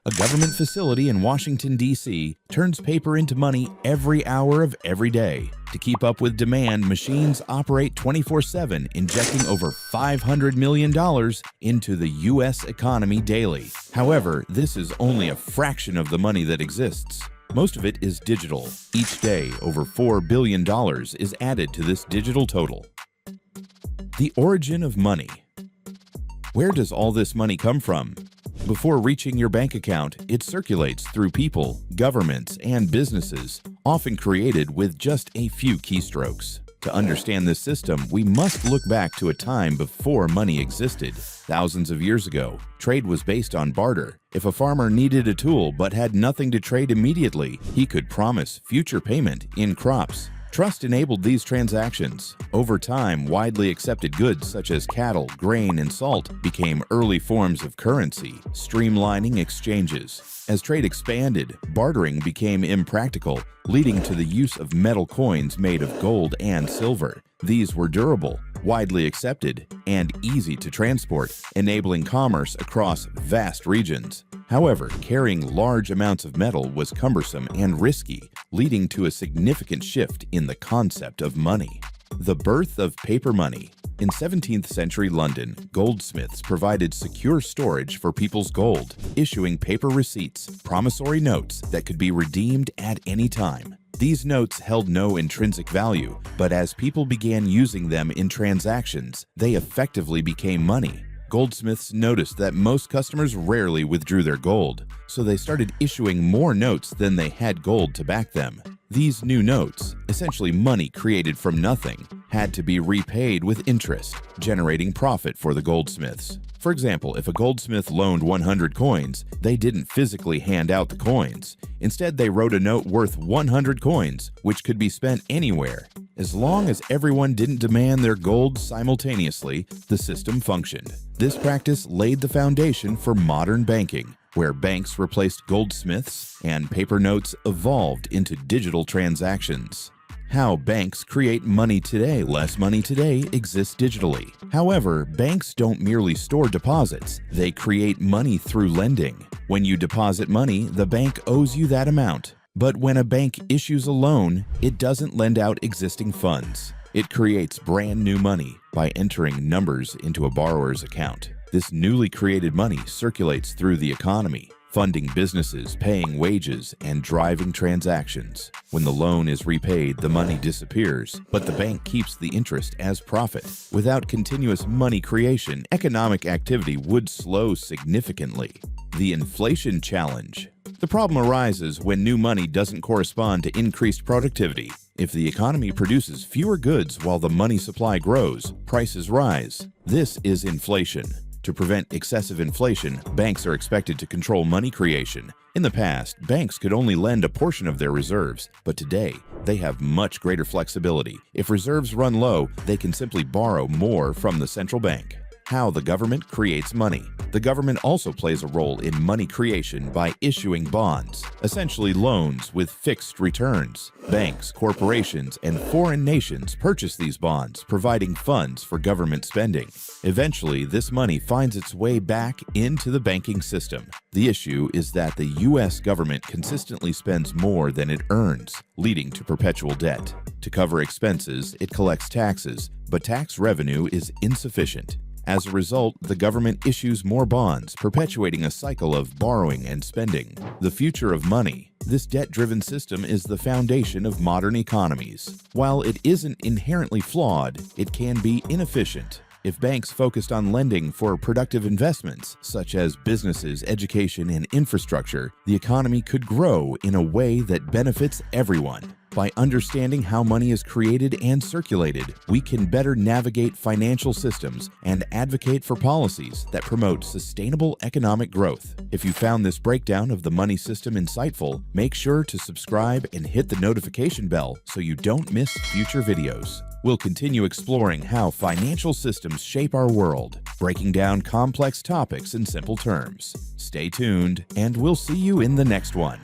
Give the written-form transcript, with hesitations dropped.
A government facility in Washington, D.C. turns paper into money every hour of every day. To keep up with demand, machines operate 24/7, injecting over $500 million into the U.S. economy daily. However, this is only a fraction of the money that exists. Most of it is digital. Each day, over $4 billion is added to this digital total. The origin of money. Where does all this money come from? Before reaching your bank account, it circulates through people, governments, and businesses, often created with just a few keystrokes. To understand this system, we must look back to a time before money existed. Thousands of years ago, trade was based on barter. If a farmer needed a tool but had nothing to trade immediately, he could promise future payment in crops. Trust enabled these transactions. Over time, widely accepted goods such as cattle, grain, and salt became early forms of currency, streamlining exchanges. As trade expanded, bartering became impractical, leading to the use of metal coins made of gold and silver. These were durable, widely accepted, and easy to transport, enabling commerce across vast regions. However, carrying large amounts of metal was cumbersome and risky, leading to a significant shift in the concept of money. The birth of paper money. In 17th century London, goldsmiths provided secure storage for people's gold, issuing paper receipts, promissory notes that could be redeemed at any time. These notes held no intrinsic value, but as people began using them in transactions, they effectively became money. Goldsmiths noticed that most customers rarely withdrew their gold, so they started issuing more notes than they had gold to back them. These new notes, essentially money created from nothing, had to be repaid with interest, generating profit for the goldsmiths. For example, if a goldsmith loaned 100 coins, they didn't physically hand out the coins. Instead, they wrote a note worth 100 coins, which could be spent anywhere. As long as everyone didn't demand their gold simultaneously, the system functioned. This practice laid the foundation for modern banking, where banks replaced goldsmiths and paper notes evolved into digital transactions. How banks create money today. Less money today exists digitally. However, banks don't merely store deposits. They create money through lending. When you deposit money, the bank owes you that amount. But when a bank issues a loan, it doesn't lend out existing funds. It creates brand new money by entering numbers into a borrower's account. This newly created money circulates through the economy, funding businesses, paying wages, and driving transactions. When the loan is repaid, the money disappears, but the bank keeps the interest as profit. Without continuous money creation, economic activity would slow significantly. The inflation challenge. The problem arises when new money doesn't correspond to increased productivity. If the economy produces fewer goods while the money supply grows, prices rise. This is inflation. To prevent excessive inflation, banks are expected to control money creation. In the past, banks could only lend a portion of their reserves, but today, they have much greater flexibility. If reserves run low, they can simply borrow more from the central bank. How the government creates money. The government also plays a role in money creation by issuing bonds, essentially loans with fixed returns. Banks, corporations, and foreign nations purchase these bonds, providing funds for government spending. Eventually, this money finds its way back into the banking system. The issue is that the U.S. government consistently spends more than it earns, leading to perpetual debt. To cover expenses, it collects taxes, but tax revenue is insufficient. As a result, the government issues more bonds, perpetuating a cycle of borrowing and spending. The future of money. This debt-driven system is the foundation of modern economies. While it isn't inherently flawed, it can be inefficient. If banks focused on lending for productive investments, such as businesses, education, and infrastructure, the economy could grow in a way that benefits everyone. By understanding how money is created and circulated, we can better navigate financial systems and advocate for policies that promote sustainable economic growth. If you found this breakdown of the money system insightful, make sure to subscribe and hit the notification bell so you don't miss future videos. We'll continue exploring how financial systems shape our world, breaking down complex topics in simple terms. Stay tuned, and we'll see you in the next one.